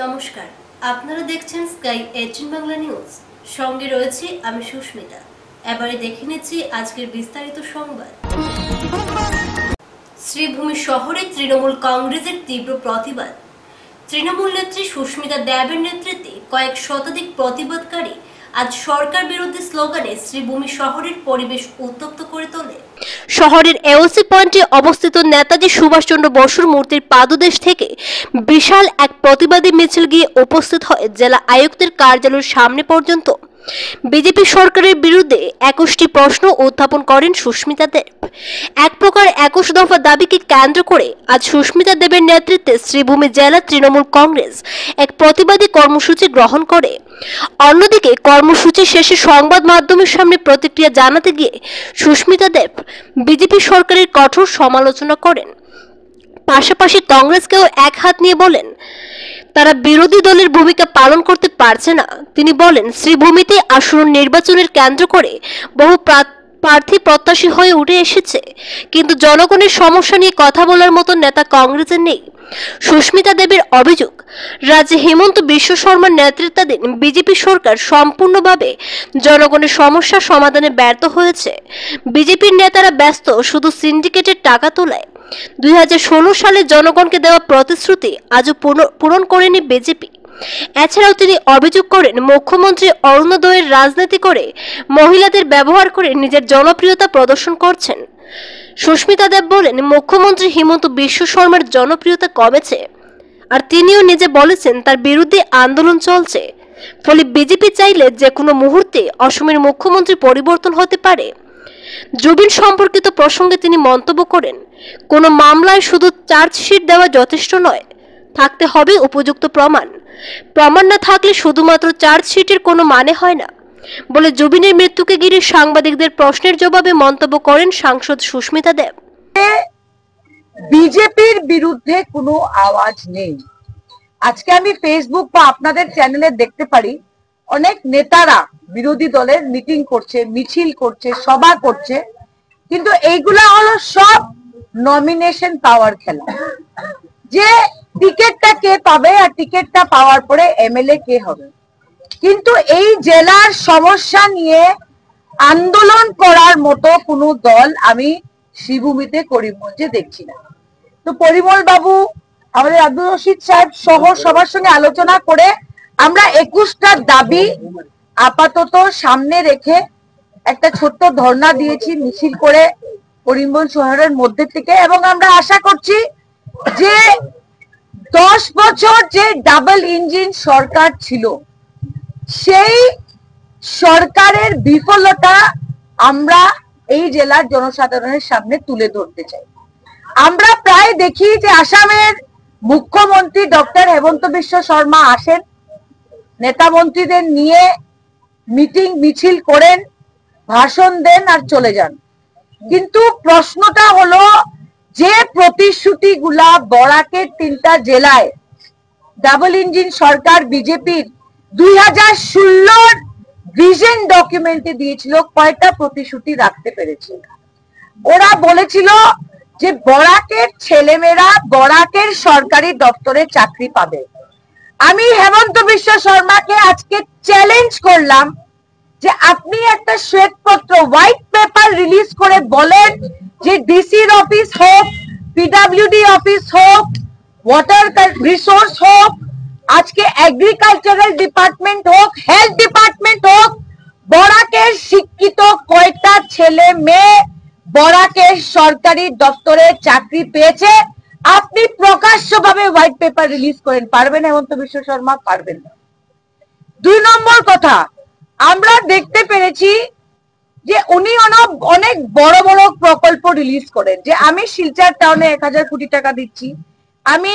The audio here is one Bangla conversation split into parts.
নমস্কার, আপনারা দেখছেন স্কাই 18 বাংলা নিউজ। সঙ্গে রয়েছে আমি সুস্মিতা। এবারে দেখে নিচ্ছি আজকের বিস্তারিত সংবাদ। শ্রীভূমি শহরে তৃণমূল কংগ্রেসের তীব্র প্রতিবাদ। তৃণমূল নেত্রী সুস্মিতা দেবের নেতৃত্বে কয়েক শতাধিক প্রতিবাদকারী আজ সরকার বিরোধী স্লোগানে শ্রীভূমি শহরের পরিবেশ উত্তপ্ত করে তোলে। শহরের এওসি পয়েন্টে অবস্থিত নেতাজি সুভাষচন্দ্র বসুর মূর্তির পাদদেশ থেকে বিশাল এক প্রতিবাদী মিছিল গিয়ে উপস্থিত হয় জেলা আয়ুক্তের কার্যালয়ের সামনে পর্যন্ত। বিজেপি সরকারের বিরুদ্ধে 21টি প্রশ্ন উত্থাপন করেন সুস্মিতা দেব। এক প্রকার 21 দফা দাবিকে কেন্দ্র করে আজ সুস্মিতা দেবের নেতৃত্বে শ্রীভূমি জেলা তৃণমূল কংগ্রেস এক প্রতিবাদী কর্মসূচি গ্রহণ করে। অন্যদিকে কর্মসূচি শেষে সংবাদ মাধ্যমের সামনে প্রতিক্রিয়া জানাতে গিয়ে সুস্মিতা দেব বিজেপি সরকারের কঠোর সমালোচনা করেন। পাশাপাশি কংগ্রেসকেও এক হাত নিয়ে বলেন তারা বিরোধী দলের ভূমিকা পালন করতে পারছে না। তিনি বলেন, শ্রীভূমিতে আসন্ন নির্বাচনের কেন্দ্র করে বহু প্রার্থী প্রত্যাশী হয়ে উঠে এসেছে, কিন্তু জনগণের সমস্যা নিয়ে কথা বলার মতো নেতা কংগ্রেসের নেই। সুস্মিতা দেবের অভিযোগ, রাজ্যে হিমন্ত বিশ্ব শর্মার নেতৃত্বাধীন বিজেপি সরকার সম্পূর্ণভাবে জনগণের সমস্যা সমাধানে ব্যর্থ হয়েছে। বিজেপির নেতারা ব্যস্ত শুধু সিন্ডিকেটের টাকা তোলায়। 2016 সালে জনগণকে দেওয়া প্রতিশ্রুতি আজও পূরণ করেনি বিজেপি। এছাড়াও তিনি অভিযোগ করেন, মুখ্যমন্ত্রী অরুণোদয়ের রাজনীতি করে মহিলাদের ব্যবহার করে নিজের জনপ্রিয়তা প্রদর্শন করছেন। সুস্মিতা দেব বলেন, মুখ্যমন্ত্রী হিমন্ত বিশ্ব শর্মার জনপ্রিয়তা কমেছে, আর তিনিও নিজে বলেছেন তার বিরুদ্ধে আন্দোলন চলছে। ফলে বিজেপি চাইলে যে কোনো মুহূর্তে অসমের মুখ্যমন্ত্রী পরিবর্তন হতে পারে। জুবিন সম্পর্কিত প্রসঙ্গে তিনি মন্তব্য করেন, কোনো মামলায় শুধু চার্জশিট দেওয়া যথেষ্ট নয়, থাকতে হবে উপযুক্ত প্রমাণ। প্রমাণ না থাকলে শুধুমাত্র চার্জশিটের কোনো মানে হয় না বলে জুবিনের মৃত্যুকে ঘিরে সাংবাদিকদের প্রশ্নের জবাবে মন্তব্য করেন সাংসদ সুস্মিতা দেব। বিজেপির বিরুদ্ধে কোনো আওয়াজ নেই। আজকে আমি ফেসবুক বা আপনাদের চ্যানেলে দেখতে পারি অনেক নেতারা বিরোধী দলের মিটিং করছে, মিছিল করছে, সভা করছে, কিন্তু এইগুলা হলো সব নমিনেশন পাওয়ার খেলা। যে টিকিটটা কে পাবে আর টিকিটটা পাওয়ার পরে এমএলএ কে হবে। কিন্তু এই জেলার সমস্যা নিয়ে আন্দোলন করার মতো কোনো দল আমি শ্রীভূমিতে করিমগঞ্জে দেখছি না। তো পরিমল বাবু, আমাদের আব্দুল রশিদ সাহেব সহ সবার সঙ্গে আলোচনা করে আমরা 21টা দাবি আপাতত সামনে রেখে একটা ছোট্ট ধর্ণা দিয়েছি মিছিল করে করিমগঞ্জ শহরের মধ্যে থেকে। এবং আমরা আশা করছি যে 10 বছর যে ডাবল ইঞ্জিন সরকার ছিল, সেই সরকারের বিফলতা আমরা এই জেলার জনসাধারণের সামনে তুলে ধরতে চাই। আমরা প্রায় দেখি যে আসামের মুখ্যমন্ত্রী ডক্টর হেমন্ত বিশ্ব শর্মা আসেন, নেতা মন্ত্রীদের নিয়ে মিটিং মিছিল করেন, ভাষণ দেন আর চলে যান। কিন্তু প্রশ্নটা হলো, যে প্রতিশ্রুতিগুলা বরাকের 3টা জেলায় ডাবল ইঞ্জিন সরকার বিজেপির 2016 ভিশন ডকুমেন্টে দিয়েছিল, কয়টা প্রতিশ্রুতি রাখতে পেরেছে? ওরা বলেছিল যে বরাকের ছেলেমেয়েরা বরাকের সরকারি দপ্তরে চাকরি পাবে। আমি হেমন্ত বিশ্ব শর্মাকে আজকে চ্যালেঞ্জ করলাম যে আপনি একটা শ্বেতপত্র, হোয়াইট পেপার রিলিজ করে বলেন যে ডিসির অফিস হোক, পিডব্লিউডি অফিস হোক, ওয়াটার রিসোর্স হোক, আজকে এগ্রিকালচারাল ডিপার্টমেন্ট হোক, হেলথ ডিপার্টমেন্ট হোক, বরাকের শিক্ষিত কয়টা ছেলে মেয়ে বরাকের সরকারি দপ্তরে চাকরি পেয়েছে, আপনি প্রকাশ্যভাবে হোয়াইট পেপার রিলিজ করেন। পারবেন হেমন্ত বিশ্ব শর্মা? পারবেন না। 2 নম্বর কথা, আমরা দেখতে পেরেছি যে উনি অনেক বড় বড় প্রকল্প রিলিজ করেন, যে আমি শিলচর টাউনে 1000 কোটি টাকা দিচ্ছি, আমি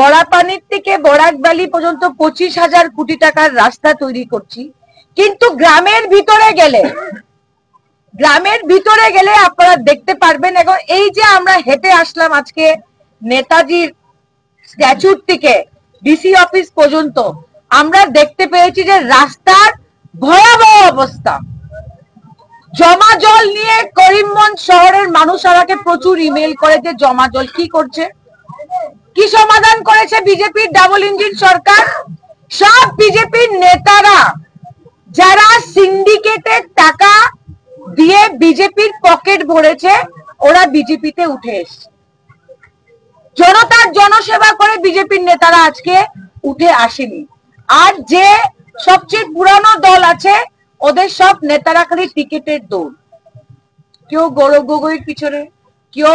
বড়াপানির থেকে বরাক ভ্যালি পর্যন্ত 25,000 কোটি টাকার রাস্তা তৈরি করছি। কিন্তু গ্রামের ভিতরে গেলে আপনারা দেখতে পারবেন, এখন এই যে আমরা হেঁটে আসলাম আজকে নেতাজির স্ট্যাচুর থেকে ডিসি অফিস পর্যন্ত, আমরা দেখতে পেয়েছি যে রাস্তার ভয়াবহ অবস্থা। জমা জল নিয়ে করিমগঞ্জ শহরের মানুষ আমাকে প্রচুর ইমেল করে যে জমা জল কি করছে, কি সমাধান করেছে বিজেপির ডাবল ইঞ্জিন সরকার? সব বিজেপির নেতারা যারা সিন্ডিকেটের টাকা দিয়ে বিজেপির পকেট ভরেছে ওরা বিজেপিতে উঠে এসছে। জনতার জনসেবা করে বিজেপির নেতারা আজকে উঠে আসেনি। আর যে সবচেয়ে পুরানো দল আছে ওদের সব নেতারা খালি টিকেটের দৌড়, কেউ গৌরব গগৈর পিছনে, কেউ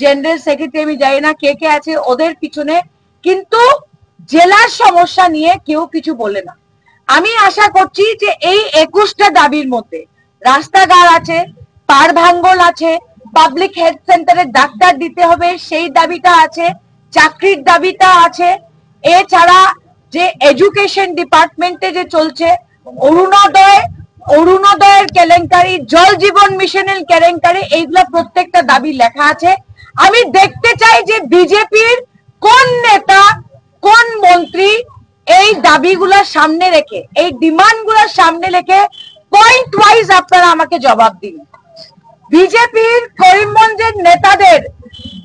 জেনারেল সেক্রেটারি, আমি জানি না কে কে আছে ওদের পিছনে, কিন্তু জেলার সমস্যা নিয়ে কেউ কিছু বলে না। আমি আশা করছি যে এই 21টা দাবির মধ্যে রাস্তাঘাট আছে, পাড় ভাঙ্গল আছে, পাবলিক হেলথ সেন্টারে ডাক্তার দিতে হবে সেই দাবিটা আছে, চাকরির দাবিটা আছে, এছাড়া যে এডুকেশন ডিপার্টমেন্টে যে চলছে অরুণোদয়ের কেলেঙ্কারি, জল জীবন মিশনের কেলেঙ্কারি, এইগুলা প্রত্যেকটা দাবি লেখা আছে। আমি দেখতে চাই যে বিজেপির কোন নেতা কোন মন্ত্রী এই দাবিগুলা সামনে রেখে, এই ডিমান্ডগুলা সামনে রেখে পয়েন্ট ওয়াইজ আপনারা আমাকে জবাব দিন। বিজেপির করিমগঞ্জের নেতাদের,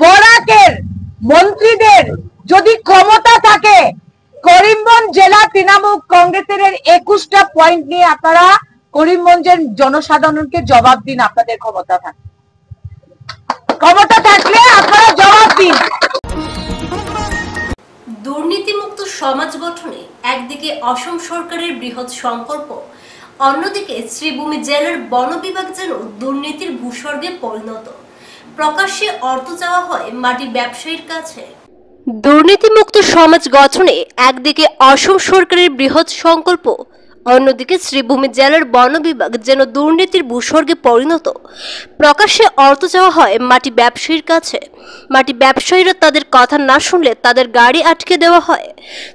বরাকের মন্ত্রীদের যদি ক্ষমতা থাকে, করিমগঞ্জ জেলা তৃণমূল কংগ্রেসের 21টা পয়েন্ট নিয়ে আপনারা করিমগঞ্জের জনসাধারণকে জবাব দিন। আপনাদের ক্ষমতা থাকলে আপনারা জবাব দিন। দুর্নীতিমুক্ত সমাজ গঠনে একদিকে অসম সরকারের বৃহৎ সংকল্প, অন্যদিকে শ্রীভূমি জেলার বন বিভাগ যেন দুর্নীতির ভূস্বর্গে পরিণত। প্রকাশ্যে অর্থ চাওয়া হয় মাটি ব্যবসায়ীর কাছে। দুর্নীতিমুক্ত সমাজ গঠনে একদিকে অসম সরকারের বৃহৎ সংকল্প, অন্যদিকে শ্রীভূমি জেলার বন বিভাগ যেন দুর্নীতির ভূস্বর্গে পরিণত। প্রকাশ্যে অর্থ চাওয়া হয় মাটি ব্যবসায়ীর কাছে। মাটি ব্যবসায়ীরা তাদের কথা না শুনলে তাদের গাড়ি আটকে দেওয়া হয়।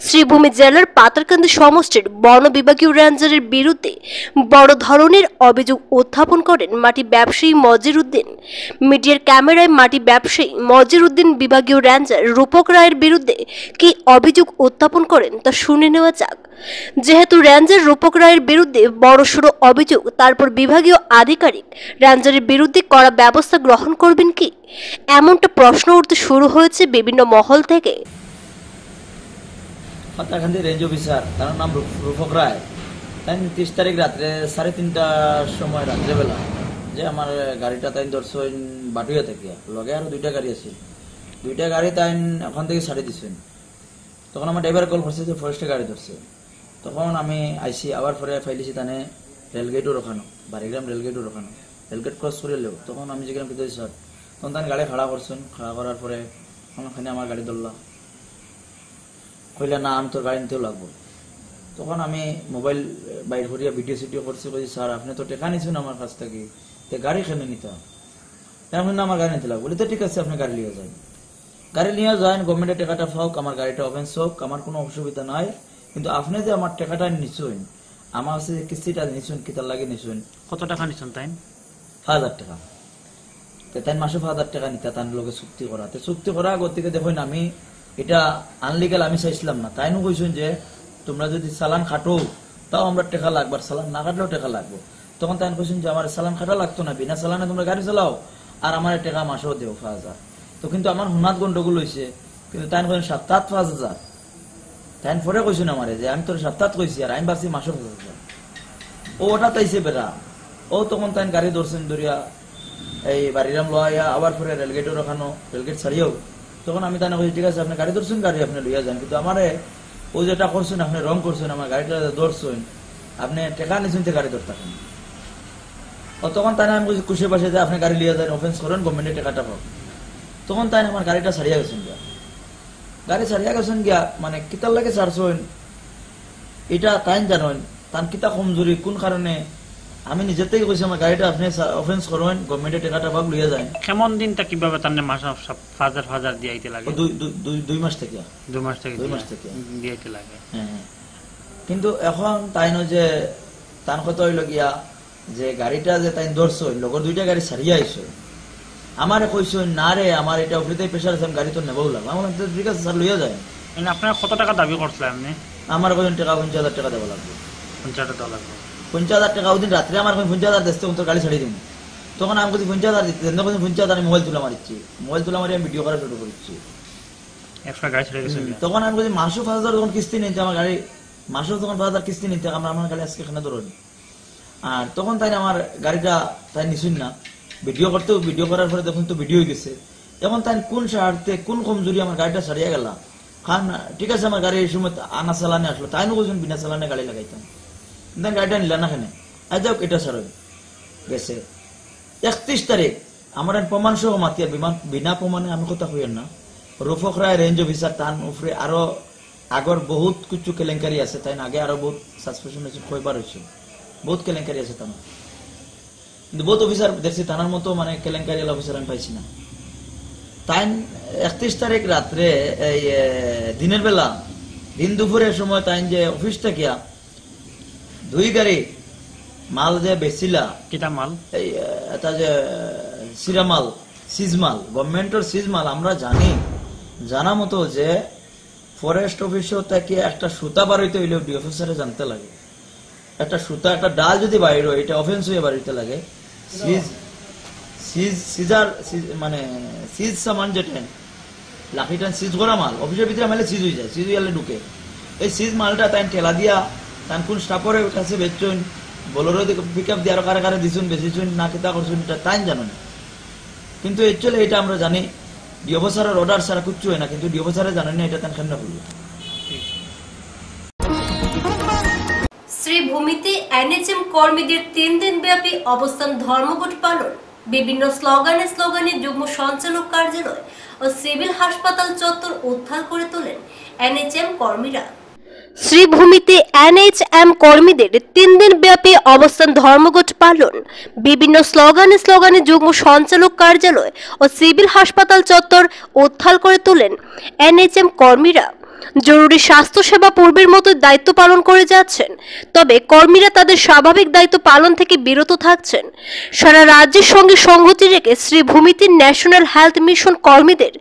শ্রীভূমি জেলার পাতারকান্দি সমষ্টির বন বিভাগীয় রেঞ্জারের বিরুদ্ধে বড় ধরনের অভিযোগ উত্থাপন করেন মাটি ব্যবসায়ী মজির উদ্দিন। মিডিয়ার ক্যামেরায় মাটি ব্যবসায়ী মজির উদ্দিন বিভাগীয় রেঞ্জার রূপক রায়ের বিরুদ্ধে কি অভিযোগ উত্থাপন করেন তা শুনে নেওয়া যাক। যেহেতু রেঞ্জার রূপক রায়ের বিরুদ্ধে বড়সড় অভিযোগ, তারপর বিভাগীয় আধিকারিক রেঞ্জারের বিরুদ্ধে কড়া ব্যবস্থা গ্রহণ করবেন কি, এমনটা প্রশ্ন উঠতে শুরু হয়েছে বিভিন্ন মহল থেকে। পাতারকান্দি রেঞ্জ অফিসার, তার নাম রূপক রায়, তাই 30 তারিখ রাত্রে 3:30টার সময় রাত্রেবেলা যে আমার গাড়িটা তাই ধরছেন বাটুয়া থেকে, লগে আরো 2টা গাড়ি আছে, 2টা গাড়ি তাই ওখান থেকে ছাড়ি দিচ্ছেন। তখন আমার ড্রাইভার কল করছে যে ফরেস্টে গাড়ি ধরছে। তখন আমি আইসি, আবার পরে ফাইলিছি তানে রেলগেটও রখানো, বাড়িগ্রাম রেলগেটও রখানো, রেলগেট ক্রস করে এলেও তখন আমি যেখানে পেতে স্যার, তখন তার গাড়ি খাড়া করছেন। খাড়া করার পরে ওখানে আমার গাড়ি ধরলাম, কইলা না আমি তোর গাড়ি নিতেও লাগবো। তখন আমি মোবাইল বাইর করিয়া ভিডিও সিডিও করছি, বলছি স্যার আপনি তো টেকা নিছেন আমার কাছ থেকে, তো গাড়ি কেন নিতাম, তেমন আমার গাড়ি নিতে লাগবো। বলি তো ঠিক আছে আপনি গাড়ি নিয়ে যান, গাড়ি নিয়ে যান, গভর্নমেন্টের টাকাটা হোক, আমার গাড়িটা অফেন্স হোক, আমার কোনো অসুবিধা নাই, কিন্তু আপনি যে আমার টাকাটা নিচ্ছেন, আমার কাছে কিস্তিটা নিচ্ছেন, কিতার লাগে নিচ্ছেন। কত টাকা নিচ্ছেন তাই? 5,000 টাকা। তাই মাসে 5,000 টাকা নিতে তার লোকে চুক্তি করা, চুক্তি করা গতিকে দেখুন আমি এটা আনলিগাল আমি চাইছিলাম না। তাইনও কইছেন যে তোমরা যদি চালান খাটো তাও আমরা টাকা লাগবে, আর চালান না কাটলেও টাকা লাগবে। তখন তাই কইছেন যে আমার চালান খাটা লাগতো না, বিনা চালানে তোমরা গাড়ি চালাও আর আমার টাকা মাসেও দেও 5,000। তো কিন্তু আমার হুনাত গন্ডগোল হয়েছে, কিন্তু তাই কইছেন সপ্তাহ 5,000। তাই পরে কইছেন আমারে যে আমি তোর সপ্তাহ কইছি আর আমি ভাবছি মাসে 5,000। ও ওটা তাইছে বেড়া। ও তখন তাই গাড়ি ধরছেন, ধরিয়া এই বাড়িরাম লইয়া আবার পরে রেলগেটও রাখানো, রেলগেট ছাড়িয়েও। তখন আমি তাই কইছি ঠিক আছে আপনি গাড়ি ধরছেন, গাড়ি আপনি লইয়া যান, কিন্তু আমারে ও যেটা করছেন আপনি রং করছেন, আমার গাড়িটা ধরছেন, আপনি টাকা নিয়েছেন গাড়ি ধরতে। ও তখন তাই আমি খুশি পাশে যে আপনি গাড়ি লিয়ে যান, অফেন্স করেন, গভর্নমেন্টের টাকাটা পাবেন। তখন তাই আমার গাড়িটা ছাড়িয়া গেছেন গিয়া, গাড়ি ছাড়িয়া গেছেন গিয়া, মানে কিতার লাগে ছাড়ছেন এটা তাই জানেন, তার কিতা কমজোরি কোন কারণে। আমি নিজেতেই কইছি আমার গাড়িটা আপনি অফেন্স করেন, গভর্নমেন্টের টাকাটা পাব লইয়া যায়। কেমন দিনটা কিভাবে তার মাসে 5,000 দিয়াইতে লাগে? 2 মাস থেকে 2 মাস থেকে দিয়াইতে লাগে। হ্যাঁ, কিন্তু এখন তাই নয় যে তার কথা হইল গিয়া যে গাড়িটা যে তাই ধরছো, লগর 2টা গাড়ি ছাড়িয়া আইসো, আমারে কইছো না রে আমার এটা অফিসে প্রেশার আছে, গাড়ি তো নেবও লাগবে। আমার ঠিক আছে স্যার লইয়া যায়। আপনার কত টাকা দাবি করছিলেন আপনি? আমার কজন টাকা 50,000 টাকা দেওয়া লাগবে। 50,000 টাকা লাগবে। 50,000 টাকা ওদিন রাত্রে আমার 50,000 দেখতে তোর গাড়ি ছাড়িয়ে দিব। তখন আমি বলছি 50,000 দিতে, 50,000 আমি মোবাইল তুলা মারিচ্ছি, মোবাইল তুলা মারি আমি ভিডিও করা শুরু করছি। একটা গাড়ি ছেড়ে গেছে। তখন আমি বলছি মাসে 5,000 যখন কিস্তি নিতে আমার গাড়ি মাসেও তখন 5,000 কিস্তি নিতে আমরা আমার গাড়ি আজকে এখানে ধরুন। আর তখন তাই আমার গাড়িটা তাই নিছুন না, ভিডিও করতেও ভিডিও করার পরে তখন তো ভিডিও হয়ে গেছে। এখন তাই কোন স্বার্থে কোন কমজোরি আমার গাড়িটা সারিয়ে গেল। কারণ ঠিক আছে আমার গাড়ি এই সময় আনা চালানে আসলো, তাই না বলছেন বিনা চালানে গাড়ি লাগাইতাম, কিন্তু গাড়িটা নিলাম না কেন। আজ যাক এটা সার গেছে 31 তারিখ আমার প্রমাণ সহ মাতিয়া বিনা প্রমাণে আমি কথা হইয়েন না। রুফক রায় রেঞ্জ অফিসার তান উপরে আরো আগর বহুত কিছু কেলেঙ্কারি আছে, তাই আগে আরো বহুত সাসপেনশন হয়েছে, কয়বার হয়েছে, বহুত কেলেঙ্কারি আছে তার, কিন্তু বহুত অফিসার দেখছি থানার মতো মানে কেলেঙ্কারি অফিসার আমি পাইছি না। তাই 31 তারিখ রাত্রে এই দিনের বেলা দিন দুপুরের সময় তাই যে অফিস থেকে 2 গাড়ি মাল যে বেচিলা, কিতা মাল? এই এটা যে সিরামাল সিজমাল, গভর্নমেন্টের সিজমাল। আমরা জানা মতো যে ফরেস্ট অফিসও থেকে একটা সুতা বাড়িতে হইলেও ডি অফিসারে জানতে লাগে, একটা সুতা একটা ডাল যদি বাইর হয় এটা অফেন্স হয়ে বাড়িতে লাগে। মানে সিজ সামান যেটা লাঠিটা সিজ করা মাল অফিসের ভিতরে মেলে সিজ হয়ে যায়, সিজ হয়ে ঢুকে। এই সিজ মালটা তাই ঠেলা দিয়া তাই কোন স্টাফরে কাছে বেচুন, বলোর পিক আপ দিয়ে আরো কারে কারে দিছুন বেচিছুন না কিতা করছুন এটা তাই জানো না। কিন্তু অ্যাকচুয়ালি এটা আমরা জানি ডি অফিসারের অর্ডার ছাড়া কিচ্ছু হয় না, কিন্তু ডি অফিসারে জানেন না এটা তাই কেন করলো। শ্রীভূমিতে এনএচএম কর্মীদের 3 দিন ব্যাপী অবস্থান ধর্মঘট পালন, বিভিন্ন স্লোগানে যুগ্ম সঞ্চালক কার্যালয় ও সিভিল হাসপাতাল চত্বর উদ্ধার করে তোলেন এনএচএম কর্মীরা। শ্রীভূমিতে এনএচএম কর্মীদের 3 দিন ব্যাপী অবস্থান ধর্মঘট পালন, বিভিন্ন স্লোগানে যুগ্ম সঞ্চালক কার্যালয় ও সিভিল হাসপাতাল চত্বর উদ্ধার করে তোলেন এনএচএম কর্মীরা। জরুরি স্বাস্থ্যসেবা পূর্বের মতো দায়িত্ব পালন করে যাচ্ছেন, তবে কর্মীরা তাদের স্বাভাবিক দায়িত্ব পালন থেকে বিরত থাকছেন। সারা রাজ্যের সঙ্গে সংহতি রেখে শ্রীভূমিতে ন্যাশনাল হেলথ মিশন কর্মীদের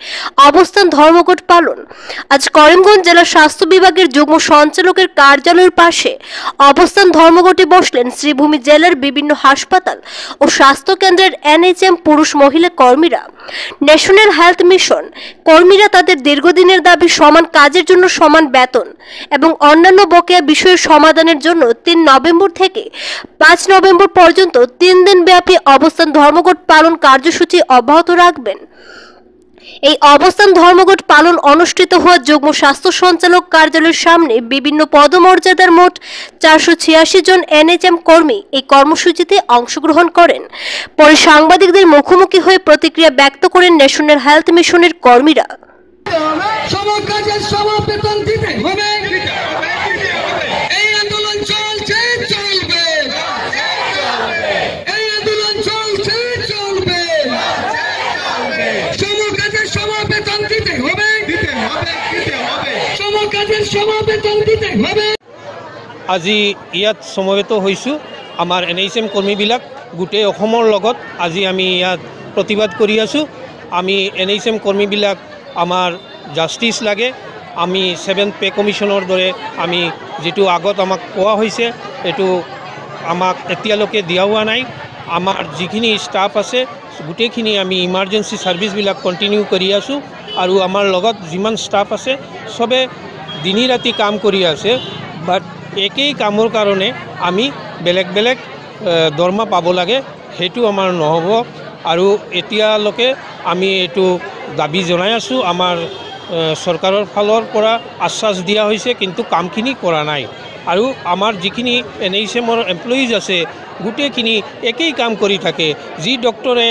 অবস্থান ধর্মঘট পালন। আজ করিমগঞ্জ জেলা স্বাস্থ্য বিভাগের যুগ্ম সঞ্চালকের কার্যালয়ের পাশে অবস্থান ধর্মঘটে বসলেন শ্রীভূমি জেলার বিভিন্ন হাসপাতাল ও স্বাস্থ্য কেন্দ্রের এনএচএম পুরুষ মহিলা কর্মীরা। ন্যাশনাল হেলথ মিশন কর্মীরা তাদের দীর্ঘদিনের দাবি সমান কাজের জন্য সমান বেতন এবং অন্যান্য বকেয়া বিষয়ের সমাধানের জন্য 3 নভেম্বর থেকে 5 নভেম্বর পর্যন্ত 3 দিন ব্যাপী অবস্থান ধর্মঘট পালন কার্যসূচি অব্যাহত রাখবেন। এই অবস্থান ধর্মঘট পালন অনুষ্ঠিত হওয়া যুগ্ম স্বাস্থ্য সঞ্চালক কার্যালয়ের সামনে বিভিন্ন পদমর্যাদার মোট 486 জন এনএচএম কর্মী এই কর্মসূচিতে অংশগ্রহণ করেন। পরে সাংবাদিকদের মুখোমুখি হয়ে প্রতিক্রিয়া ব্যক্ত করেন ন্যাশনাল হেলথ মিশনের কর্মীরা। বেতন দিতে হবে, এই আন্দোলন চলছে চলবে, এই আন্দোলন চলছে চলবে, সমকাজের বেতন দিতে হবে, সমকাজের বেতন দিতে হবে। আজি ইয়াত সমবেত হৈছোঁ আমাৰ এনএইচএম কৰ্মীবিলাক গোটেই অসমৰ লগত আজি আমি ইয়াত প্ৰতিবাদ কৰি আছোঁ। আমি এনএইচএম কৰ্মীবিলাক আমাৰ জাষ্টিছ লাগে, আমি 7th পে কমিশ্যনৰ দৰে আমি যেটো আগত আমাক কোৱা হৈছে এইটো আমাক এতিয়ালৈকে দিয়া হোৱা নাই। আমাৰ যিখিনি ষ্টাফ আছে গোটেইখিনি আমি ইমাৰ্জেঞ্চি ছাৰ্ভিচবিলাক কণ্টিনিউ কৰি আছোঁ আৰু আমাৰ লগত যিমান ষ্টাফ আছে চবে দিনে ৰাতি কাম কৰি আছে, বাট একেই কামৰ কাৰণে আমি বেলেগ বেলেগ দৰমহা পাব লাগে, সেইটো আমাৰ নহ'ব। আৰু এতিয়ালৈকে আমি এইটো দাবী জনাই আছোঁ। আমাৰ চৰকাৰৰ ফালৰ পৰা আশ্বাস দিয়া হৈছে, কিন্তু কামখিনি কৰা নাই। আৰু আমাৰ যিখিনি এনএইচএমৰ এমপ্লয়িজ আছে গোটেইখিনি একেই কাম কৰি থাকে। যি ডক্টৰে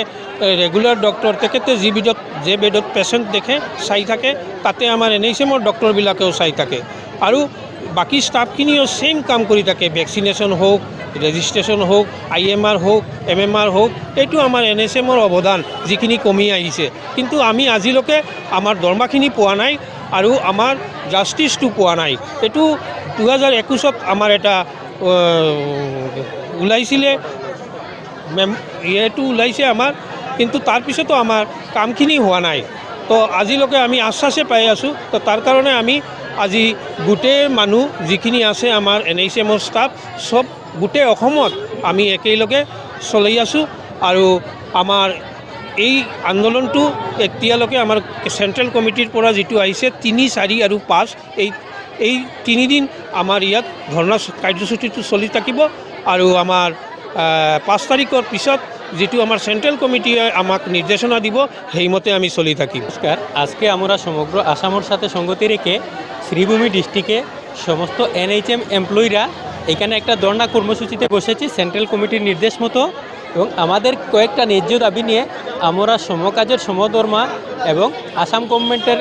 ৰেগুলাৰ ডক্টৰ তেখেতে যে বেডত পেচেণ্ট দেখে চাই থাকে, তাতে আমাৰ এনএইচএমৰ ডক্টৰবিলাকেও চাই থাকে। আৰু বাকী ষ্টাফখিনিও সেম কাম কৰি থাকে, ভেকচিনেশ্যন হওক, ৰেজিষ্ট্ৰেশ্যন হওক, IMR হওক, MMR হওক, এইটো আমাৰ এনএইচএমৰ অৱদান যিখিনি কমি আহিছে। কিন্তু আমি আজিলৈকে আমাৰ দৰমহাখিনি পোৱা নাই আৰু আমাৰ জাষ্টিছটো পোৱা নাই। এইটো 2021 আমাৰ এটা ওলাইছিলে, এইটো ওলাইছে আমাৰ, কিন্তু তাৰপিছতো আমাৰ কামখিনি হোৱা নাই। তো আজিলৈকে আমি আশ্বাসে পাই আছোঁ। তো তাৰ কাৰণে আমি আজি গোটেই মানুহ যিখিনি আছে আমাৰ এনএইচএমৰ ষ্টাফ চব গোটেই অসমত আমি একেলগে চলাই আছোঁ। আৰু আমাৰ এই আন্দোলনটো এতিয়ালৈকে আমাৰ চেণ্ট্ৰেল কমিটিৰ পৰা যিটো আহিছে 3, 4 আৰু 5 এই এই 3 দিন আমাৰ ইয়াত ধৰ্ণা কাৰ্যসূচীটো চলি থাকিব আৰু আমাৰ 5 তাৰিখৰ পিছত যেটো আমাৰ সেন্ট্রাল কমিটিয়ে আমাক নির্দেশনা দিব সেইমতে আমি চলি থাকিম। নমস্কার, আজকে আমরা সমগ্র আসামের সাথে সঙ্গতি রেখে শ্রীভূমি ডিস্ট্রিক্টে সমস্ত NHM এমপ্লয়িরা এখানে একটা ধর্ণা কর্মসূচিতে বসেছি সেন্ট্রাল কমিটির নির্দেশ মতো, এবং আমাদের কয়েকটা ন্যায্য দাবি নিয়ে আমরা সমকাজের সমদর্মা এবং আসাম গভর্নমেন্টের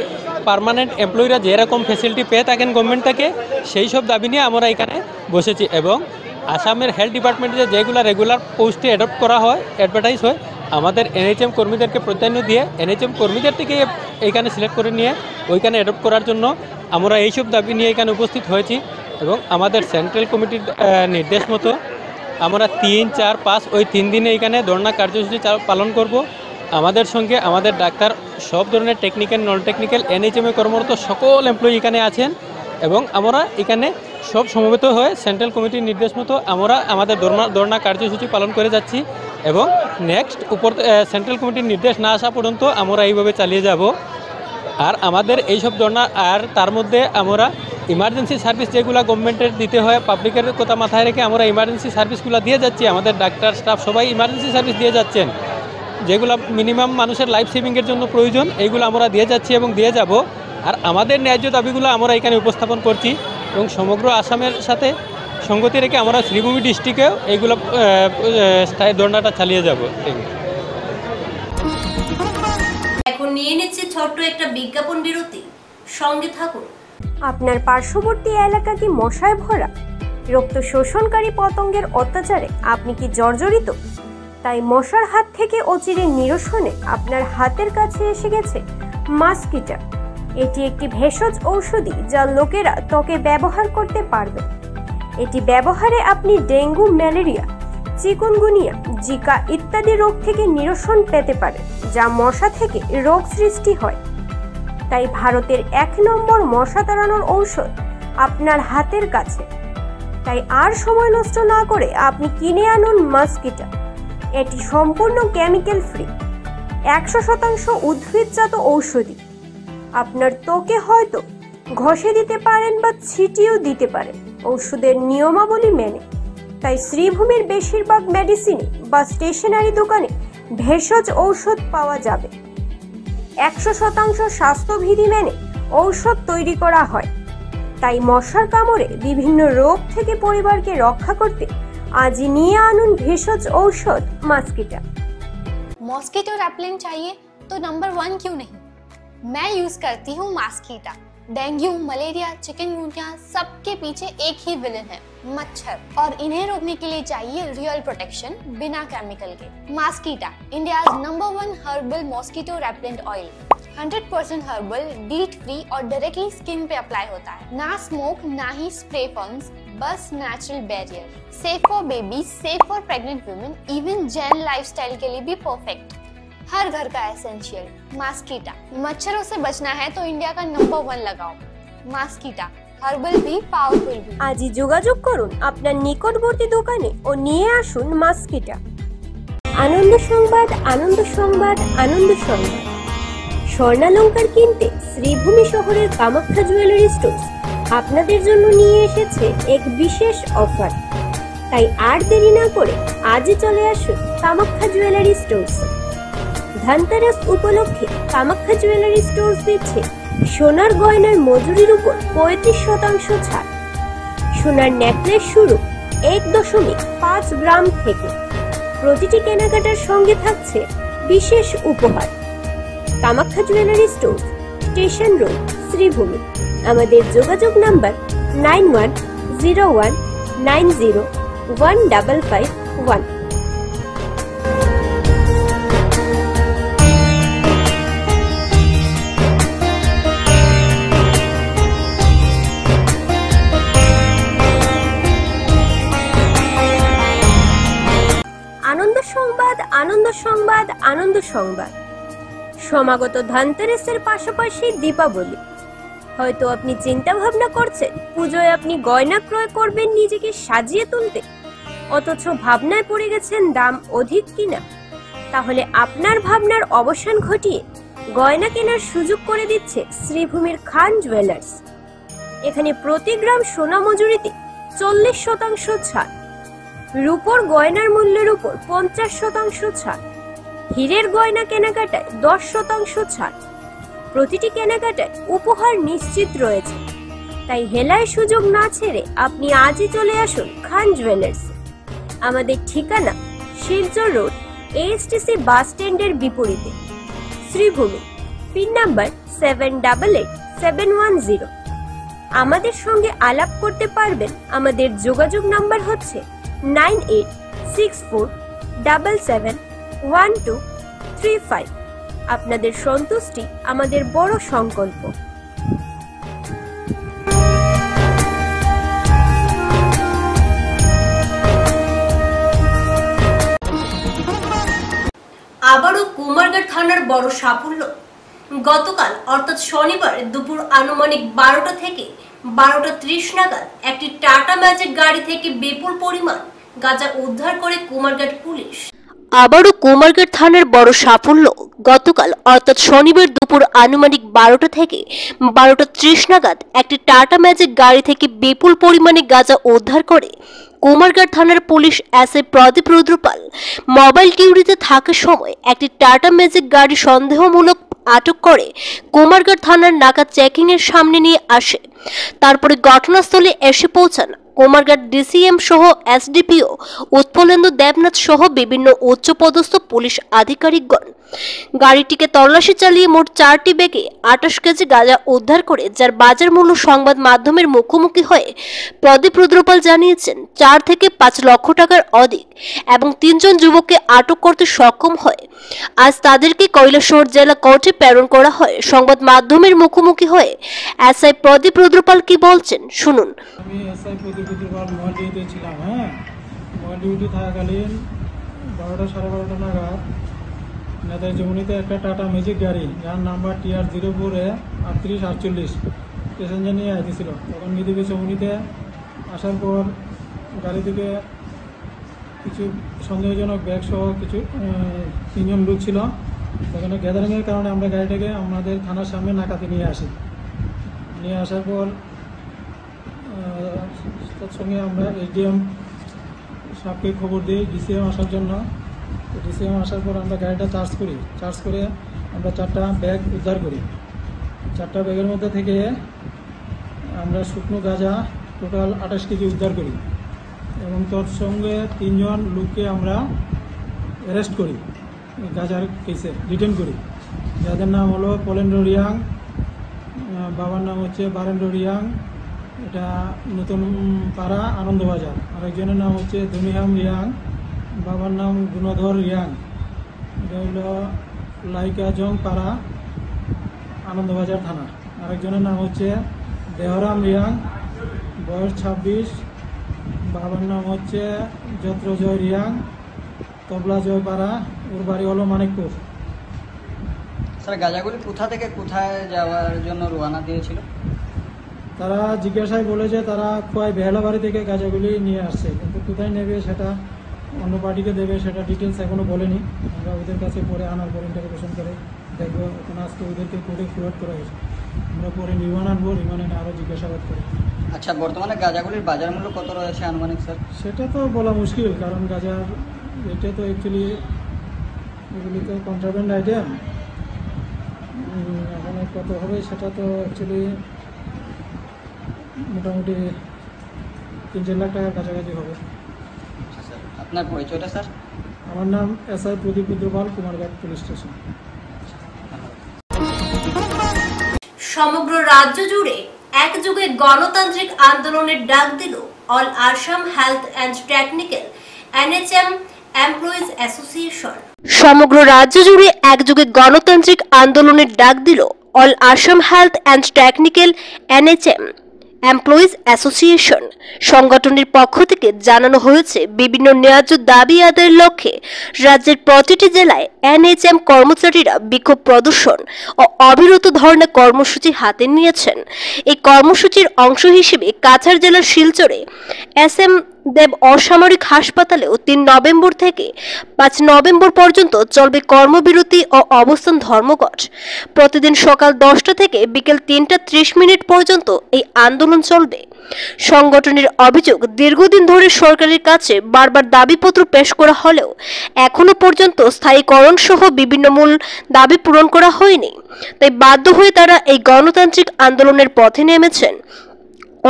পার্মানেন্ট এমপ্লয়িরা যেরকম ফ্যাসিলিটি পেয়ে থাকেন গভর্নমেন্ট থেকে সেই সব দাবি নিয়ে আমরা এখানে বসেছি। এবং আসামের হেলথ ডিপার্টমেন্টে যেগুলো রেগুলার পোস্টে অ্যাডপ্ট করা হয়, অ্যাডভার্টাইজ হয়, আমাদের NHM কর্মীদেরকে প্রাধান্য দিয়ে NHM কর্মীদের থেকে এইখানে সিলেক্ট করে নিয়ে ওইখানে অ্যাডপ্ট করার জন্য আমরা এইসব দাবি নিয়ে এখানে উপস্থিত হয়েছি। এবং আমাদের সেন্ট্রাল কমিটির নির্দেশ মতো আমরা 3, 4, 5 ওই 3 দিনে এখানে ধর্ণা কার্যসূচি পালন করব। আমাদের সঙ্গে আমাদের ডাক্তার, সব ধরনের টেকনিক্যাল নন টেকনিক্যাল NHM কর্মরত সকল এমপ্লয়ি এখানে আছেন, এবং আমরা এখানে সব সমবেত হয়ে সেন্ট্রাল কমিটির নির্দেশ মতো আমরা আমাদের ধর্ণা কার্যসূচি পালন করে যাচ্ছি। এবং নেক্সট উপর সেন্ট্রাল কমিটির নির্দেশ না আসা পর্যন্ত আমরা এইভাবে চালিয়ে যাব। আর আমাদের এইসব ধর্ণা, আর তার মধ্যে আমরা ইমার্জেন্সি সার্ভিস যেগুলো গভর্নমেন্টের দিতে হয়, পাবলিকের কথা মাথায় রেখে আমরা ইমার্জেন্সি সার্ভিসগুলো দিয়ে যাচ্ছি। আমাদের ডাক্তার, স্টাফ সবাই ইমার্জেন্সি সার্ভিস দিয়ে যাচ্ছেন, যেগুলো মিনিমাম মানুষের লাইফ সেভিংয়ের জন্য প্রয়োজন, এইগুলো আমরা দিয়ে যাচ্ছি এবং দিয়ে যাব। আর আমাদের ন্যায্য দাবিগুলো আমরা এখানে উপস্থাপন করছি, এবং সমগ্র আসামের সাথে সঙ্গতি রেখে আমরা শ্রীভূমি ডিস্ট্রিক্টেও এইগুলো ধর্ণাটা চালিয়ে যাব। এখন নিয়ে নিচ্ছে ছোট্ট একটা বিজ্ঞাপন বিরতি, সঙ্গে থাকুন। আপনার পার্শ্ববর্তী এলাকা কি মশায় ভরা? রক্ত শোষণকারী পতঙ্গের অত্যাচারে আপনি কি জর্জরিত? তাই মশার হাত থেকে অচিরে নিরসনে আপনার হাতের কাছে এসে গেছে মাস্কিটা। এটি একটি ভেষজ ঔষধি যা লোকেরা ত্বকে ব্যবহার করতে পারবে। এটি ব্যবহারে আপনি ডেঙ্গু, ম্যালেরিয়া, চিকুনগুনিয়া, জিকা ইত্যাদি রোগ থেকে নিরসন পেতে পারেন, যা মশা থেকে রোগ সৃষ্টি হয়। তাই ভারতের 1 নম্বর মশা তাড়ানোর ঔষধ আপনার হাতের কাছে। তাই আর সময় নষ্ট না করে আপনি কিনে আনুন মাস্কিটা। এটি সম্পূর্ণ কেমিক্যাল ফ্রি, 100% উদ্ভিদজাত ঔষধি। আপনার ত্বকে হয়তো ঘষে দিতে পারেন বা ছিটিয়েও দিতে পারেন ঔষধের নিয়মাবলী মেনে। তাই শ্রীভূমির বেশিরভাগ মেডিসিনে বা স্টেশনারি দোকানে ভেষজ ঔষধ পাওয়া যাবে। 100% স্বাস্থ্যবিধি মেনে ঔষধ তৈরি করা হয়। তাই মশার কামড়ে বিভিন্ন রোগ থেকে পরিবারকে রক্ষা করতে আজই নিয়ে আনুন ভেষজ ঔষধ মাস্কিটা। मॉस्किटो रेपेलेंट चाहिए तो नंबर 1 क्यों नहीं? मैं यूज करती हूँ मास्कीटा। डेंगू, मलेरिया, चिकनगुनिया सबके पीछे एक ही विलन है, मच्छर, और इन्हें रोकने के लिए चाहिए रियल प्रोटेक्शन बिना केमिकल के। Maskita, India's number 1 herbal mosquito repellent oil, 100% herbal, DEET free और डायरेक्टली स्किन पे अप्लाई होता है। ना स्मोक, ना ही स्प्रे फॉर्म्स, बस natural barrier. Safe for baby, safe for pregnant women, even gen lifestyle के लिए भी परफेक्ट। हर घर का एसेंशियल मास्कीटा। मच्छरों से बचना है तो इंडिया का नंबर 1 लगाओ मास्कीटा, हर्बल भी पावरफुल भी। আজই যোগাযোগ করুন আপনার নিকটবর্তী দোকানে ও নিয়ে আসুন মাস্কিটা। আনন্দ সংবাদ, আনন্দ সংবাদ, আনন্দ সংবাদ। স্বর্ণালংকার কিনতে শ্রীভূমি শহরের কামাখ্যা জুয়েলারি স্টোর্স আপনাদের জন্য নিয়ে এসেছে এক বিশেষ অফার। তাই আর দেরি না করে আজই চলে আসুন কামাখ্যা জুয়েলারি স্টোর্স। ধনতেরাস উপলক্ষে কামাখ্যা জুয়েলারি স্টোর্স দিচ্ছে সোনার গয়নার মজুরির উপর 35% ছাড়। সোনার নেকলেস শুরু 1.5 গ্রাম থেকে। প্রতিটি কেনাকাটার সঙ্গে থাকছে বিশেষ উপহার। Kamakhya jewellery stores, station road, Sribhumi. আমাদের যোগাযোগ নাম্বার 9101901551। আনন্দ সংবাদ, আনন্দ সংবাদ, আনন্দ সংবাদ। সমাগত ধনতেরাসের পাশাপাশি দীপাবলি। হয়তো আপনি চিন্তা ভাবনা করছেন পুজোয় আপনি গয়না ক্রয় করবেন নিজেকে সাজিয়ে তুলতে, অথচ ভাবনায় পড়ে গেছেন দাম অধিক কিনা। তাহলে আপনার ভাবনার অবসান ঘটিয়ে গয়না কেনার সুযোগ করে দিচ্ছে শ্রীভূমির খান জুয়েলার্স। এখানে প্রতি গ্রাম সোনা মজুরিতে 40% ছাড়, রূপোর গয়নার মূল্যের উপর 50% ছাড়, হীরের গয়না কেনাকাটায় 10% ছাড়। প্রতিটি কেনাকাটায় উপহার নিশ্চিত রয়েছে। তাই হেলায় সুযোগ না ছেড়ে আপনি আজই চলে আসুন খান জুয়েলার্স। আমাদের ঠিকানা শিলচর রোড, এএসটিসি বাস স্ট্যান্ডের বিপরীতে, শ্রীভূমি। Pin number 788710। আমাদের সঙ্গে আলাপ করতে পারবেন। আমাদের যোগাযোগ নাম্বার হচ্ছে 9864771235। আপনাদের সন্তুষ্টি আমাদের বড় সংকল্প। আবারও কুমারঘাট থানার বড় সাফল্য। গতকাল অর্থাৎ শনিবার দুপুর আনুমানিক 12টা থেকে 12:30 নাগাদ একটি টাটা ম্যাজিক গাড়ি থেকে বিপুল পরিমাণ গাঁজা উদ্ধার করে কুমারঘাট পুলিশ। আবারও কুমারঘাট থানার বড় সাফল্য। গতকাল অর্থাৎ শনিবার দুপুর আনুমানিক 12টা থেকে 12:30 নাগাদ একটি টাটা ম্যাজিক গাড়ি থেকে বিপুল পরিমাণে গাঁজা উদ্ধার করে কুমারঘাট থানার পুলিশ এসআই প্রদীপ রুদ্রপাল। মোবাইল ডিউটিতে থাকার সময় একটি টাটা ম্যাজিক গাড়ি সন্দেহমূলক আটক করে কুমারঘাট থানার নাকা চেকিং এর সামনে নিয়ে আসে। তারপরে ঘটনাস্থলে এসে পৌঁছান কুমারঘাট ডিসিএম সহ এসডিপিও উৎপলেন্দু দেবনাথ সহ বিভিন্ন উচ্চপদস্থ পুলিশ আধিকারিকগণ। গাড়িটিকে তল্লাশি চালিয়ে মোট 4টি ব্যাগে 28 কেজি গাঁজা উদ্ধার করে, যার বাজার মূল্য সংবাদ মাধ্যমের মুখোমুখি হয়ে প্রদীপ রুদ্রপাল জানিয়েছেন 4 থেকে 5 লক্ষ টাকার অধিক এবং 3 জন যুবককে আটক করতে সক্ষম হয়। আজ তাদেরকে কৈলাসহর জেলা কোর্টে প্রেরণ করা হয়। সংবাদ মাধ্যমের মুখোমুখি হয়ে এসআই প্রদীপ রুদ্রপাল কি বলছেন শুনুন। আমি এসআই প্রদীপ রুদ্রপাল মোবাইল ডিউটিতে ছিলাম। মোবাইল ডিউটি থাকাকালীন 12টা সাড়ে 12টা নাগাদ নেতাজি যমুনিতে একটা টাটা ম্যাজিক গাড়ি, যার নাম্বার TR04A3848 প্যাসেঞ্জার নিয়ে আসতেছিল। তখন নিদিবে যমুনিতে আসার পর গাড়ি থেকে কিছু সন্দেহজনক ব্যাগ সহ কিছু 3 জন লোক ছিল। সেখানে গ্যাদারিংয়ের কারণে আমরা গাড়িটাকে আমাদের থানার সামনে নাকাতে নিয়ে আসি। নিয়ে আসার পর তার সঙ্গে আমরা এসডিএম সাহেবকে খবর দিই ডিসিএম আসার জন্য। ডিসিএম আসার পর আমরা গাড়িটা চার্জ করি। চার্জ করে আমরা 4টা ব্যাগ উদ্ধার করি। 4টা ব্যাগের মধ্যে থেকে আমরা শুকনো গাঁজা টোটাল 28 কেজি উদ্ধার করি এবং তোর সঙ্গে 3 জন লোককে আমরা অ্যারেস্ট করি, গাঁজার কেসে ডিটেন করি, যাদের নাম হলো পলেন্দ্র রিয়াং, বাবার নাম হচ্ছে বারেন্দ্র রিয়াং, এটা নতুন পাড়া আনন্দবাজার। আরেকজনের নাম হচ্ছে ধুনিহাম রিয়াং, বাবার নাম গুণধর রিয়াং, এটা হলো লাইকাজং পাড়া আনন্দবাজার থানা। আরেকজনের নাম হচ্ছে দেহরাম রিয়াং, বয়স 26, বাবার নাম হচ্ছে যত্রজয় রিয়াং, তবলা জয়পাড়া, ওর বাড়ি হলো মানিকপুর। স্যার, গাঁজাগুলি কোথা থেকে কোথায় যাওয়ার জন্য রওনা দিয়েছিল? তারা জিজ্ঞাসায় বলে যে তারা খোয়াই বেহালাবাড়ি থেকে গাঁজাগুলি নিয়ে আসছে, কিন্তু কোথায় নেবে সেটা অন্য পার্টিকে দেবে সেটা ডিটেলস এখনও বলেনি। আমরা ওদের কাছে পরে আনার পর ইন্টারোগেশন করে দেখবো। ওখানে আজকে ওদেরকে কোর্টে ফরওয়ার্ড করা হয়েছে, আমরা পরে রিমান্ড আনবো, রিমান্ড এনে আরও জিজ্ঞাসাবাদ করি। আচ্ছা, বর্তমানে গাঁজাগুলির বাজার মূল্য কত রয়েছে আনুমানিক স্যার? সেটা তো বলা মুশকিল, কারণ গাঁজার এটা তো অ্যাকচুয়ালি এগুলি তো কন্ট্রাব্যান্ড আইটেম। এখন কত হবে সেটা তো অ্যাকচুয়ালি মোটামুটি 3-4 লাখ টাকার কাছাকাছি হবে। আপনার পরিচয়টা স্যার? আমার নাম এসআই প্রদীপ রুদ্রপাল, কুমারঘাট পুলিশ স্টেশন। সমগ্র রাজ্য জুড়ে একযোগে গণতান্ত্রিক আন্দোলনের ডাক দিল all Assam health and technical NHM employees association. সমগ্র রাজ্য জুড়ে একযোগে গণতান্ত্রিক আন্দোলনের ডাক দিল all Assam health and technical NHM employees association. সংগঠনের পক্ষ থেকে জানানো হয়েছে, বিভিন্ন ন্যায্য দাবি আদায়ের লক্ষ্যে রাজ্যের প্রতিটি জেলায় NHM কর্মচারীরা বিক্ষোভ প্রদর্শন ও অবিরত ধর্ণা কর্মসূচি হাতে নিয়েছেন। এই কর্মসূচির অংশ হিসেবে কাছাড় জেলার শিলচরে SM দেব অসামরিক হাসপাতালেও 3 নভেম্বর থেকে 5 নভেম্বর পর্যন্ত চলবে কর্মবিরতি ও অবস্থান ধর্মঘট। প্রতিদিন সকাল 10টা থেকে বিকেল 3:30 পর্যন্ত এই আন্দোলন চলবে। সংগঠনের অভিযোগ, দীর্ঘদিন ধরে সরকারের কাছে বারবার দাবিপত্র পেশ করা হলেও এখনো পর্যন্ত স্থায়ীকরণ সহ বিভিন্ন মূল দাবি পূরণ করা হয়নি। তাই বাধ্য হয়ে তারা এই গণতান্ত্রিক আন্দোলনের পথে নেমেছেন।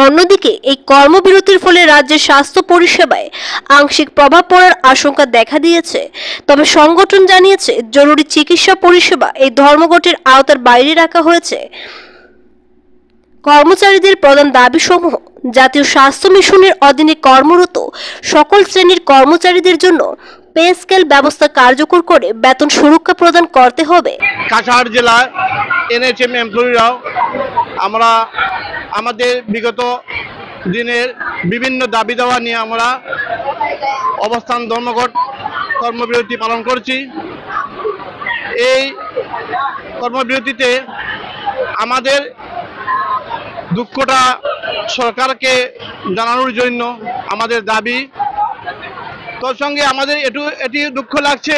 অন্যদিকে এই কর্মবিরতির ফলে রাজ্যের স্বাস্থ্য পরিষেবায় আংশিক প্রভাব পড়ার আশঙ্কা দেখা দিয়েছে। তবে সংগঠন জানিয়েছে, জরুরি চিকিৎসা পরিষেবা এই ধর্মঘটের আওতার বাইরে রাখা হয়েছে। কর্মচারীদের প্রধান দাবিসমূহ, জাতীয় স্বাস্থ্য মিশনের অধীনে কর্মরত সকল শ্রেণীর কর্মচারীদের জন্য পে স্কেল ব্যবস্থা কার্যকর করে বেতন সুরক্ষা প্রদান করতে হবে। কাছাড় জেলায় এনএইচএম এমপ্লয়িরাও আমরা আমাদের বিগত দিনের বিভিন্ন দাবি দেওয়া নিয়ে আমরা অবস্থান ধর্মঘট কর্মবিরতি পালন করছি। এই কর্মবিরতিতে আমাদের দুঃখটা সরকারকে জানানোর জন্য আমাদের দাবি, তোর সঙ্গে আমাদের এটি দুঃখ লাগছে,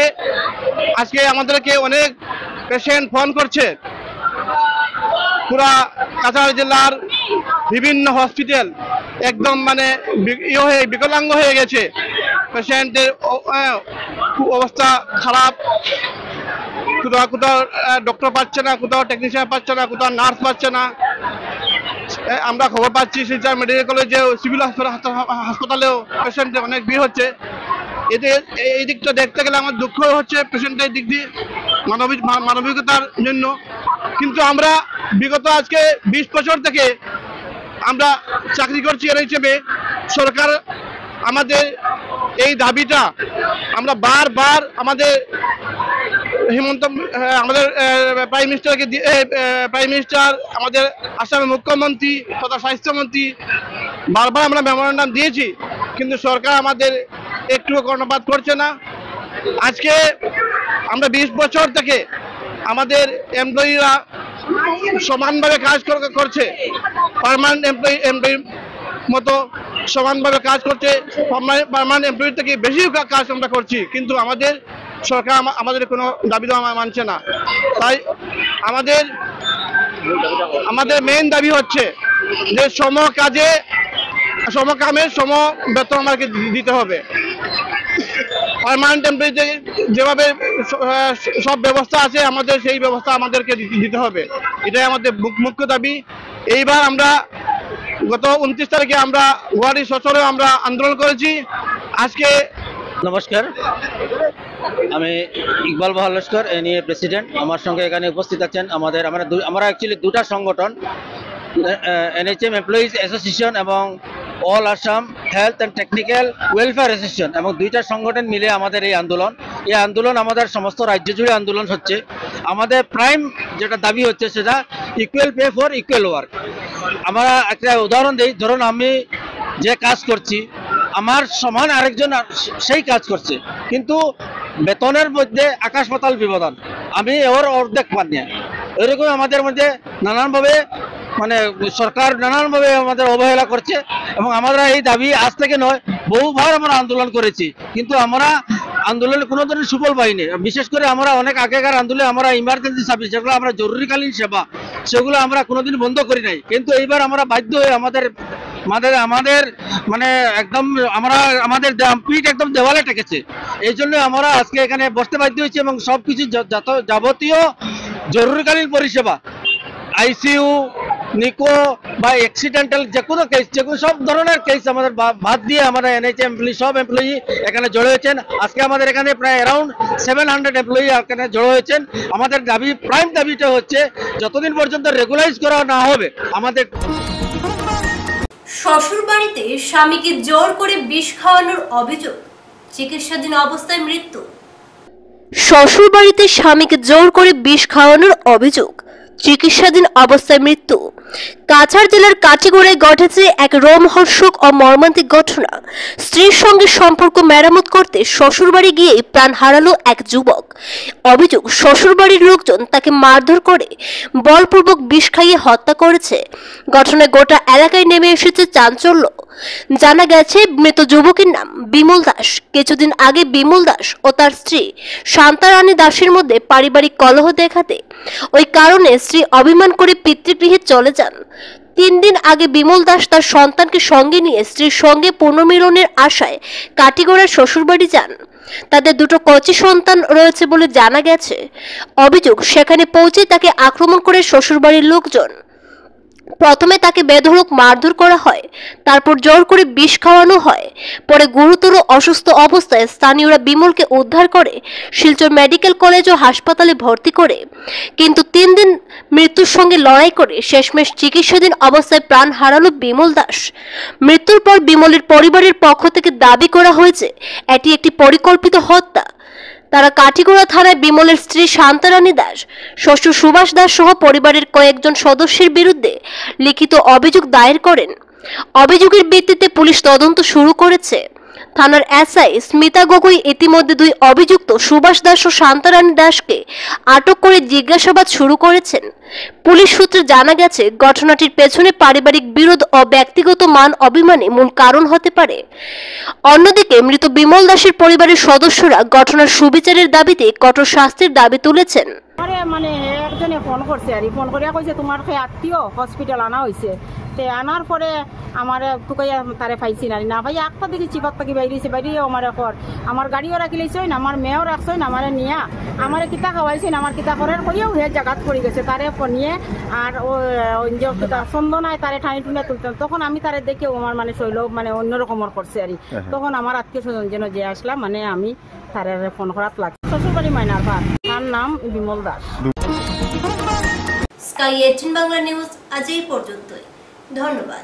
আজকে আমাদেরকে অনেক পেশেন্ট ফোন করছে। পুরা কাছাড় জেলার বিভিন্ন হসপিটাল একদম মানে বিকলাঙ্গ হয়ে গেছে। পেশেন্টের অবস্থা খারাপ, কোথাও ডক্টর পাচ্ছে না, কোথাও টেকনিশিয়ান পাচ্ছে না, কোথাও নার্স পাচ্ছে না। আমরা খবর পাচ্ছি শিলচর মেডিকেল কলেজে, সিভিল হাসপাতালেও পেশেন্টের অনেক ভিড় হচ্ছে। এদের এই দিকটা দেখতে গেলে আমার দুঃখ হচ্ছে পেশেন্টের দিক দিয়ে, মানবিকতার জন্য। কিন্তু আমরা বিগত আজকে 20 বছর থেকে আমরা চাকরি করছি এনএইচএমে। সরকার আমাদের এই দাবিটা আমরা বারবার আমাদের আমাদের প্রাইম মিনিস্টার, আমাদের আসামের মুখ্যমন্ত্রী তথা স্বাস্থ্যমন্ত্রী বারবার আমরা মেমোরেন্ডাম দিয়েছি, কিন্তু সরকার আমাদের একটুও কর্ণপাত করছে না। আজকে আমরা 20 বছর থেকে আমাদের এমপ্লয়িরা সমানভাবে কাজ করছে, পার্মানেন্ট এমপ্লয়ির মতো সমানভাবে কাজ করছে, পার্মানেন্ট এমপ্লয়ির থেকে বেশি কাজ আমরা করছি, কিন্তু আমাদের সরকার আমাদের কোনো দাবি দেওয়া মানছে না। তাই আমাদের মেইন দাবি হচ্ছে যে সমকামের সম বেতন আমাকে দিতে হবে। পার্মানেন্ট এমপ্লয়িতে যেভাবে সব ব্যবস্থা আছে আমাদের সেই ব্যবস্থা আমাদেরকে দিতে হবে, এটাই আমাদের মুখ্য দাবি। এইবার আমরা গত 29 তারিখে আমরা গুয়াহাটি সশরে আমরা আন্দোলন করেছি। আজকে নমস্কার, আমি ইকবাল বাহার লস্কর, এনইএ প্রেসিডেন্ট। আমার সঙ্গে এখানে উপস্থিত আছেন আমরা অ্যাকচুয়ালি দুটা সংগঠন, এনএইচএম এমপ্লয়িজ অ্যাসোসিয়েশন এবং all Assam health and technical welfare association, এবং দুইটা সংগঠন মিলে আমাদের এই আন্দোলন আমাদের সমস্ত রাজ্য জুড়ে আন্দোলন হচ্ছে। আমাদের প্রাইম যেটা দাবি হচ্ছে সেটা equal pay for equal work. আমরা একটা উদাহরণ দিই, ধরুন আমি যে কাজ করছি, আমার সমান আরেকজন সেই কাজ করছে, কিন্তু বেতনের মধ্যে আকাশ পাতাল ব্যবধান, আমি ওর অর্ধেক পানি। এরকম আমাদের মধ্যে নানানভাবে সরকার নানানভাবে আমাদের অবহেলা করছে, এবং আমরা এই দাবি আজ থেকে নয় বহুবার আমরা আন্দোলন করেছি, কিন্তু আমরা আন্দোলনে কোনো ধরনের সুফল পাইনি। বিশেষ করে আমরা অনেক আগেকার আন্দোলনে আমরা ইমার্জেন্সি সার্ভিস, যেগুলো আমরা জরুরিকালীন সেবা, সেগুলো আমরা কোনোদিন বন্ধ করি নাই। কিন্তু এইবার আমরা বাধ্য হয়ে আমাদের একদম আমাদের পিঠ একদম দেওয়ালে ঠেকেছে। এই জন্য আমরা আজকে এখানে বসতে বাধ্য হয়েছি, এবং সবকিছু যাবতীয় জরুরিকালীন পরিষেবা, আইসিইউ, নিকো বা অ্যাক্সিডেন্টাল যে কোনো কেস, সব ধরনের কেস আমাদের বাদ দিয়ে আমরা এনএইচএম সব এমপ্লয়ি এখানে জড়ো হয়েছেন। আজকে আমাদের এখানে প্রায় অ্যারাউন্ড 700 এমপ্লয়ি এখানে জড়ো হয়েছেন। আমাদের প্রাইম দাবিটা হচ্ছে যতদিন পর্যন্ত রেগুলাইজ করা না হবে আমাদের। শ্বশুর বাড়িতে স্বামীকে জোর করে বিষ খাওয়ানোর অভিযোগ, চিকিৎসাধীন অবস্থায় মৃত্যু। শ্বশুর বাড়িতে স্বামীকে জোর করে বিষ খাওয়ানোর অভিযোগ, চিকিৎসাধীন অবস্থায় মৃত্যু। কাছাড় জেলার কাটিগড়ায় ঘটেছে এক রোমহর্ষক ও মর্মান্তিক ঘটনা। স্ত্রীর সঙ্গে সম্পর্ক মেরামত করতে শ্বশুরবাড়ি গিয়ে প্রাণ হারালো এক যুবক। অভিযোগ, শ্বশুরবাড়ির লোকজন তাকে মারধর করে বলপূর্বক বিষ খাইয়ে হত্যা করেছে। ঘটনায় গোটা এলাকায় নেমে এসেছে চাঞ্চল্য। জানা গেছে মৃত যুবকের নাম বিমল দাস। কিছুদিন আগে বিমল দাস ও তার স্ত্রী শান্তারানী দাসের মধ্যে পারিবারিক কলহ দেখাতে ওই কারণে স্ত্রী অভিমান করে পিতৃগৃহে চলে যান। 3 দিন আগে বিমল দাস তার সন্তানকে সঙ্গে নিয়ে স্ত্রীর সঙ্গে পুনর্মিলনের আশায় কাটিগড়ার শ্বশুরবাড়ি যান। তাদের 2 কচি সন্তান রয়েছে বলে জানা গেছে। অভিযোগ, সেখানে পৌঁছে তাকে আক্রমণ করে শ্বশুরবাড়ির লোকজন। প্রথমে তাকে বেধড়ক মারধর করা হয়, তারপর জোর করে বিষ খাওয়ানো হয়। পরে গুরুতর অসুস্থ অবস্থায় স্থানীয়রা বিমলকে উদ্ধার করে শিলচর মেডিকেল কলেজ ও হাসপাতালে ভর্তি করে, কিন্তু 3 দিন মৃত্যুর সঙ্গে লড়াই করে শেষমেশ চিকিৎসাধীন অবস্থায় প্রাণ হারালো বিমল দাস। মৃত্যুর পর বিমলের পরিবারের পক্ষ থেকে দাবি করা হয়েছে এটি একটি পরিকল্পিত হত্যা। তারা কাঠিগড়া থানায় বিমলের স্ত্রী শান্তারানী দাস, শ্বশুর সুভাষ দাস সহ পরিবারের কয়েকজন সদস্যের বিরুদ্ধে লিখিত অভিযোগ দায়ের করেন। অভিযোগের ভিত্তিতে পুলিশ তদন্ত শুরু করেছে। থানার এসআই স্মিতা গগৈ ইতিমধ্যে 2 অভিযুক্ত সুভাষ দাস ও শান্তারানী দাসকে আটক করে জিজ্ঞাসাবাদ শুরু করেছেন। পুলিশ সূত্রে জানা গেছে ঘটনাটির পেছনে পারিবারিক বিরোধ ও ব্যক্তিগত মান অভিমানই মূল কারণ হতে পারে। অন্যদিকে মৃত বিমল দাসের পরিবারের সদস্যরা ঘটনার সুবিচারের দাবিতে কঠোর শাস্তির দাবি তুলেছেন। মানে একজনে ফোন করছে আর ফোন করিয়া কইছে তোমার আত্মীয় হসপিটাল আনা হয়েছে। তে আনার পরে আমার টুকাইয়া তারে পাইছি না ভাই একটা দেখি চিপাত থাকি বাইরেছে বাইরে আমার গাড়িও রাখি লাইছে না, আমার মেয়েও রাখছে না, আমার নিয়া আমার কিতা খাওয়াইছে না, আমার কিতা করার করিয়াও হে জায়গাত পড়ে গেছে তারে নিয়ে। আর চন্দনায় তারে ঠানি টুনে তুলতাম, তখন আমি তারে দেখে আমার মানে শৈল মানে অন্যরকমের করছে আর তখন আমার আত্মীয় স্বজন যেন যে আসলাম মানে আমি তারে ফোন করাত লাগছে। শ্বশুরবাড়ি মাইনার ভাত, তার নাম বিমল দাস। স্কাই 18 বাংলা নিউজ আজ এই পর্যন্তই। ধন্যবাদ।